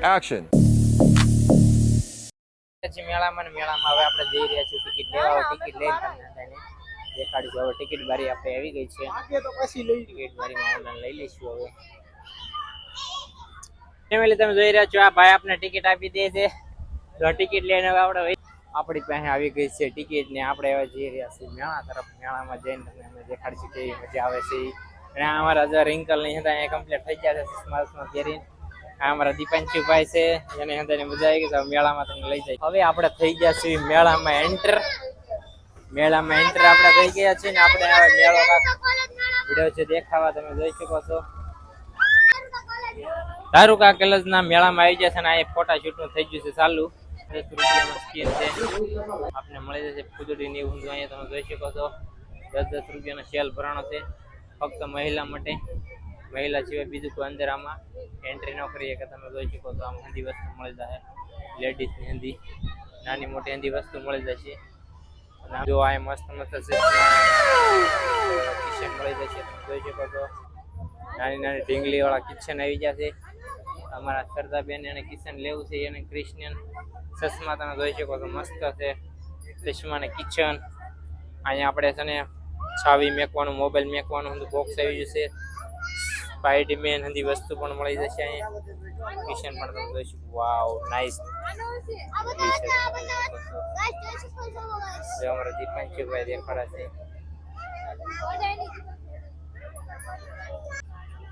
Action. મેળામાં હવે આપણે જઈ રહ્યા છીએ ટિકિટ લેવા. ટિકિટ લઈને તમને દેખાડીશું. હવે ટિકિટ બારી આપણે આવી ગઈ છે. ટિકિટ બારીમાં ઓનલાઈન લઈ લઈશું. હવે ફેમિલી તમે જોઈ રહ્યા છો, આ ભાઈ આપણે ટિકિટ આપી દે છે. તો ટિકિટ લઈને હવે આપણે આપણી પાસે આવી ગઈ છે ટિકિટ ને આપણે હવે જઈ રહ્યા છીએ મેળા તરફ. મેળામાં જઈને તમને અમે દેખાડીશું કેવી મજા આવે છે. અને અમારા હજાર રિંકલ ની હતા અહીંયા કમ્પ્લીટ થઈ ગયા છે સ્માર્ટમાં પહેરીને. આ અમારા દીપાંશુભાઈ છે, એને હંધાની મજા આવી ગઈ. મેળામાં તમને લઈ જાય. હવે આપણે થઈ ગયા છીએ મેળામાં એન્ટર. આપણે થઈ ગયા છીએ ને આપણે મેળો વિડીયો છે દેખાવા તમે જોઈ શકો છો. ધારુકા કલજ ના મેળામાં આવી ગયા છે ને આ ફોટા શૂટ નું થઈ ગયું છે ચાલુ. 10 રૂપિયામાં સ્કીન છે, આપણે મળી જશે ફૂદડી ની ઊંધું. અહીંયા તમે જોઈ શકો છો 10 રૂપિયાનો સેલ ભરાણો છે ફક્ત મહિલા માટે. મહિલા સિવાય બીજું કોઈ અંદર આમાં એન્ટ્રી ન કરીએ. કે તમે જોઈ શકો છો આમાં હંધી વસ્તુ મળી જશે. લેડીઝ ની હંધી, નાની મોટી હંધી વસ્તુ મળી જશે. અને જો આ મસ્ત કિચન મળી જશે. તમે જોઈ શકો છો નાની ઢીંગલી વાળા કિચન આવી જશે. અમારા સરદાબેન એને કિચન લેવું છે. એને ક્રિશ્ચિયન ચશ્મા તમે જોઈ શકો છો મસ્ત છે ચશ્મા ને કિચન. અહીંયા આપણે છે ને છાવી મેકવાનું, મોબાઈલ મેકવાનું બોક્સ આવી જશે. સ્પાઈડરમેન હંધી વસ્તુ પણ મળી જશે. અહીંયા કિચન પણ તમે જોઈ શકો. વાવ નાઈસ. અમારા દીપાંશુભાઈ દેખાડા છે.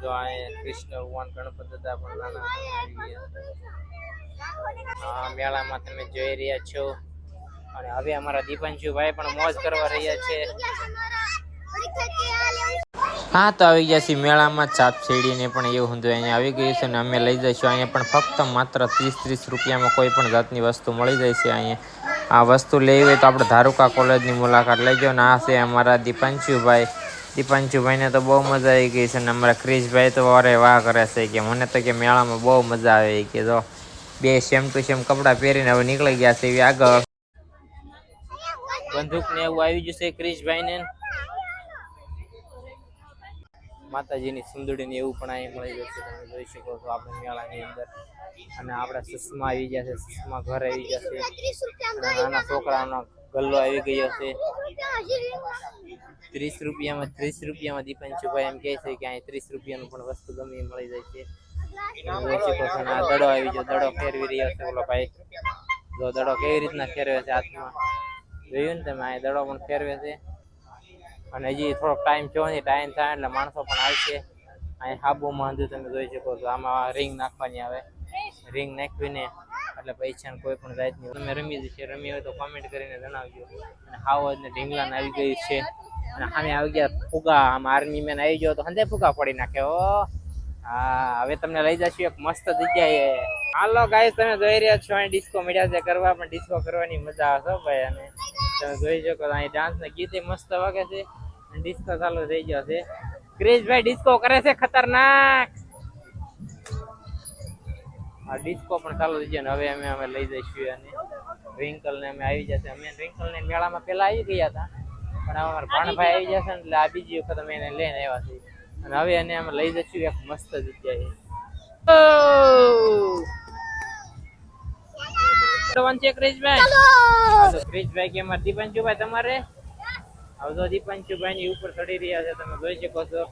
જો અહીંયા કૃષ્ણ ભગવાન ગણપતિ દાદા પણ નાના આવી ગયા. હા મેળામાં તમે જોઈ રહ્યા છો. અને હવે અમારા દીપાંશુભાઈ પણ મોજ કરવા રહ્યા છે. હા તો આવી ગયા છીએ મેળામાં. ચાપ શેરડીને પણ એવું હતું અહીંયા આવી ગયું છે ને અમે લઈ જઈશું. અહીંયા પણ ફક્ત માત્ર 30 રૂપિયામાં કોઈ પણ જાતની વસ્તુ મળી જાય છે. અહીંયા આ વસ્તુ લેવી હોય તો આપણે ધારુકા કોલેજની મુલાકાત લેજો. ને આ છે અમારા દીપાંશુભાઈને તો બહુ મજા આવી ગઈ છે. ને અમારા ક્રિશભાઈ તો અરે વાહ કરે છે કે મને તો કે મેળામાં બહુ મજા આવે કે જો બે સેમ ટુ સેમ કપડાં પહેરીને હવે નીકળી ગયા છે એવી આગળ. બંદૂક ને એવું આવી જશે ક્રિશભાઈને. માતાજીની સુંદડી ને એવું પણ અહીં મળી જશે. તમે જોઈ શકો છો આપણે મેળાની અંદર. અને આપણા ચશ્મા આવી ગયા છે. ચશ્મા ઘર આવી જશે. નાના છોકરાનો ગલ્લો આવી ગયો છે 30 રૂપિયામાં. દીપાંશુભાઈ એમ કહે છે કે અહીં 30 રૂપિયાનું પણ વસ્તુ ગમે એ મળી જાય છે. જોઈ શકો છો. આ દડો આવી ગયો. દડો ફેરવી રહ્યો છે ઓલો ભાઈ. જો દડો કેવી રીતના ફેરવે છે હાથમાં જોયું ને તમે. આ દડો પણ ફેરવે છે. અને હજી થોડોક ટાઈમ જોવાની ટાઈમ થાય એટલે માણસો પણ આવશે. અહીં હાબુમાં હજુ તમે જોઈ શકો છો. આમાં રિંગ નાખવાની આવે. રિંગ નાખવીને એટલે પૈસા કોઈ પણ જાતની તમે રમી હોય તો કોમેન્ટ કરીને જણાવજો. અને હાવ ને ઢીંગલાને આવી ગયું છે. અને સામે આવી ગયા ફુગા. આમ આર્મી મેન આવી ગયો તો હંધે ફુગા પડી નાખે. ઓ હા હવે તમને લઈ જશું એક મસ્ત જગ્યાએ. હાલો ગાઈસ તમે જોઈ રહ્યા છો અહીં ડિસ્કો મળ્યા છે કરવા. પણ ડિસ્કો કરવાની મજા આવશે ભાઈ. અને તમે જોઈ શકો અહીં ડાન્સ ને ગીત મસ્ત વાગે છે. ડિસ્કો ચાલુ થઈ ગયો છે. ક્રિશભાઈ ડિસ્કો કરે છે ખતરનાક. આ ડિસ્કો પણ ચાલુ થઈ ગયો. હવે અમે લઈ જઈશું. અને રિંકલ ને અમે આવી જશે. અમે રિંકલ ને મેળામાં પેલા આવી ગયા હતા પણ અમારા ભાણભાઈ આવી જશે ને એટલે આ બીજી વખત અમે એને લઈને આવ્યા છીએ. અને હવે એને અમે લઈ જઈશું એક મસ્ત જગ્યાએ. ક્રિશભાઈ કે અમારે દીપાંશુભાઈ તમારે આવજો. દીપાંશુભાઈ ની ઉપર ચડી રહ્યા છે તમે જોઈ શકો છો.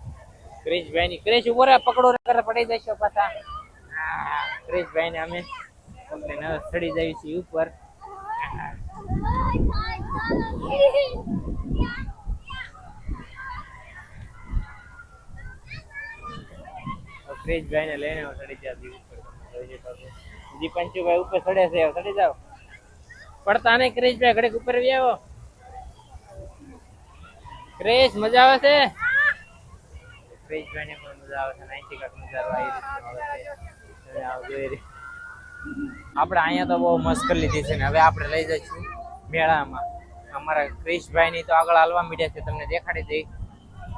ક્રિશભાઈ ની ક્રિશ ઉપર પકડો પડી જશો પાછા. ક્રિશભાઈ ને અમે ચડી જઈએ છીએ ઉપર. ક્રિશભાઈ ને લઈને ચડી જાય ઉપર. દીપાંશુભાઈ ઉપર ચડે છે. ચડી જાઓ. પડતા નહીં ક્રિશભાઈ. ઘડીક ઉપર આવો. ક્રિશ મજા આવે છે. ક્રિશભાઈ ને પણ મજા આવે છે. નાઈટી કાક મજા આવે. આપણે અહીંયા તો બહુ મસ્ત કરી લીધી છે ને હવે આપણે લઈ જઈશું મેળામાં. અમારા ક્રિશભાઈ ની તો આગળ હાલવા મીડ્યા છે. તમને દેખાડી દઈ.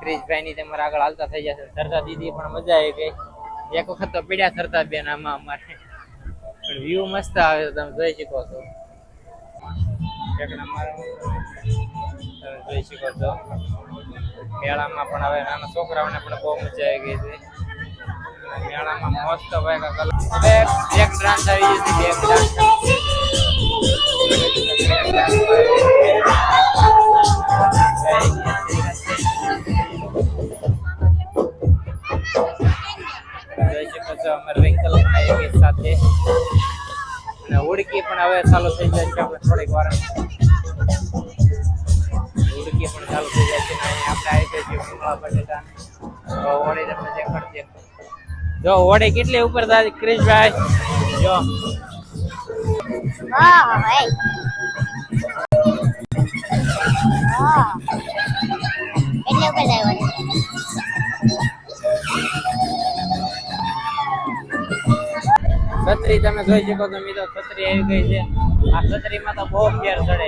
ક્રિશભાઈ ની તમારે આગળ હાલતા થઈ જશે. સરતા દીદી પણ મજા આવી ગઈ. એક વખત તો પીડ્યા સરતા બેન આમાં અમારે. પણ વ્યૂ મસ્ત આવે છે તમે જોઈ શકો છો. જોઈ શકો છો મેળામાં પણ હવે નાના છોકરાઓને પણ બહુ મજા આવી ગઈ છે. મેળામાં મસ્ત ભાઈ કલર હવે બ્રેક ડાન્સ આવી જશે બ્રેક ડાન્સ રિંકલ એક સાથે અને ઉડકી પણ હવે ચાલુ થઈ જાય છે આપણે થોડીક વાર ઉડકી પણ ચાલુ થઈ જાય છે આપણે આવી ગઈ છે ભૂંગળા બટેટા ઓડી તમને દેખાડજે જો ઓડી કેટલી ઉપર થાય ક્રિશભાઈ જો વાહ ભાઈ વાહ એટલે ઉપર જાય છત્રી તમે જોઈ શકો છો મિત્રો છત્રી આવી ગઈ છે આ છત્રીમાં તો બહુ ફેર ચડે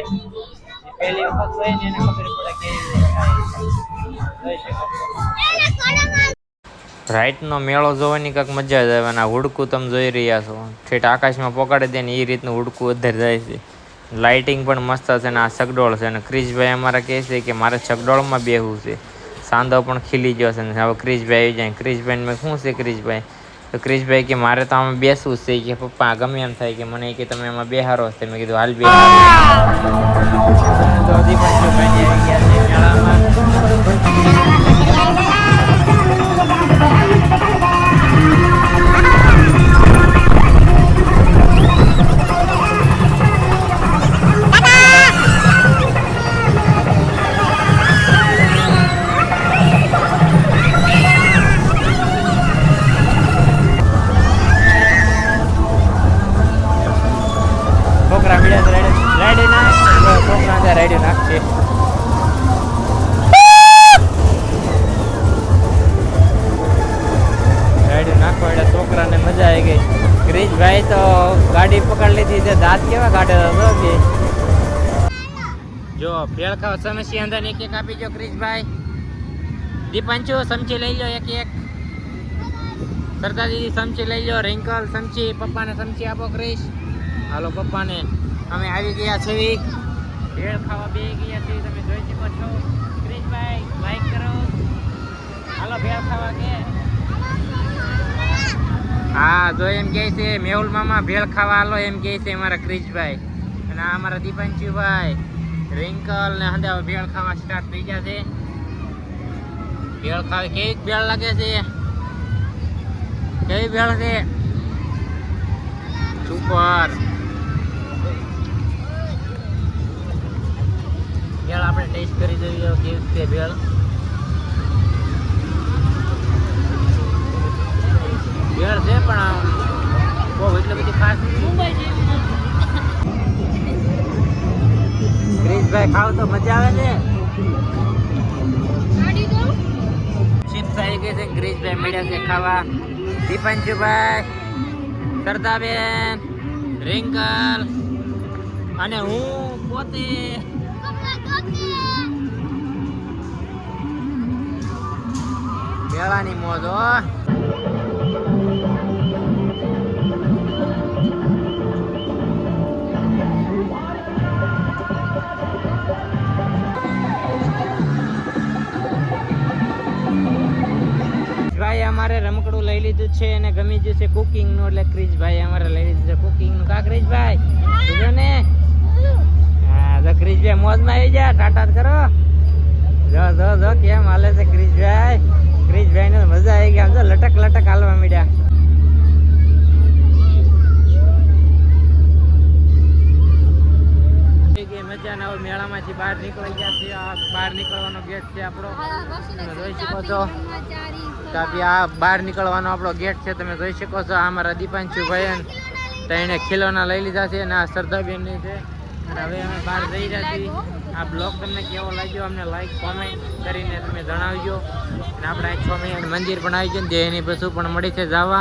પહેલી વખત હોય ને એને ખબર પડે કેવી જોઈ શકો રાઈટનો મેળો જોવાની કાંઈક મજા જ આવે અને હુડકું તમે જોઈ રહ્યા છો ઠેઠ આકાશમાં પોકાડી દે ને એ રીતનું હુડકું વધારે જાય છે લાઇટિંગ પણ મસ્ત છે ને આ ચકડોળ છે અને ક્રિશભાઈ અમારા કહે છે કે મારે ચકડોળમાં બેહવું છે સાંધો પણ ખીલી ગયો છે ને હવે ક્રિશભાઈ આવી જાય ક્રિશભાઈ મેં શું છે ક્રિશભાઈ તો ક્રિશભાઈ કે મારે તો આમાં બેસવું છે કે પપ્પા ગમે એમ થાય કે મને કે તમે એમાં બેહારો છે મેં કીધું હાલ બેહારો તો હજી પણ જો ભાઈ આવી ગયા છે મેળામાં રેડી નાખશે રેડી નાખો એટલે છોકરાને મજા આવી ગઈ ક્રિશભાઈ તો ગાડી પકડી લીધી છે દાંત કેવા કાઢે તો કે જો ભેળ ખાવ સમસ્યા અંદર એક એક આપી જો ક્રિશભાઈ દીપાંચુ સમચી લઈ લો એક એક સરદાર દીદી સમચી લઈ લો રિંકલ સમચી પપ્પાને સમચી આપો ક્રિશ હાલો પપ્પાને અમે આવી ગયા છે ભેળ ખાવા બે ગયા છે તમે જોઈ શકો છો ક્રિશભાઈ લાઈક કરો હાલો ભેળ ખાવા કે હા જો એમ કહે છે મેહુલ મામા ભેળ ખાવા હાલો એમ કહે છે અમારા ક્રિશભાઈ અને આ અમારા દીપાંશુભાઈ રિંકલ ને હંદે ભેળ ખાવા સ્ટાર્ટ થઈ ગયા છે ભેળ ખાવી કેવી ભેળ લાગે છે કેવી ભેળ છે સુપર ભેળ આપણે ટેસ્ટ કરી જોઈએ કેવી છે ભેળ ભેળ છે પણ બહુ એટલે બધી ખાસ ક્રિશભાઈ ખાવ તો મજા આવે છે ચિપ્સ આવી ગઈ છે ક્રિશભાઈ મળ્યા છે ખાવા દીપાંશુભાઈ સરદાબેન રિંકલ અને હું પોતે મેળાની મોજ હો ભાઈ અમારે રમકડું લઈ લીધું છે અને ગમી ગયું છે કુકિંગ નું એટલે ક્રિશભાઈ અમારે લઈ લીધું છે કુકિંગ નું કા ક્રિશભાઈ કીધું ને હા તો ક્રિશભાઈ મોજ માં આવી જા ટાટા કરો જો કેમ હાલે છે ક્રિશભાઈ ને મજા આવી ગઈ આમ તો લટક લટક હાલવા માંડ્યા મજા ના હોય મેળામાંથી બહાર નીકળી ગયા છે આ બહાર નીકળવાનો ગેટ છે આપણો તમે જોઈ શકો છો આ બહાર નીકળવાનો આપણો ગેટ છે તમે જોઈ શકો છો આ અમારા દીપાંશુભાઈ તો એને ખીલોના લઈ લીધા છે અને આ શ્રદ્ધાબેન ની છે અને હવે અમે બહાર જઈ રહ્યા છીએ આ બ્લોગ તમને કેવો લાગ્યો અમને લાઈક કોમેન્ટ કરીને તમે જણાવજો અને આપણે 6 મહિના મંદિર પણ આવી છે ને એની બસું પણ મળી છે જવા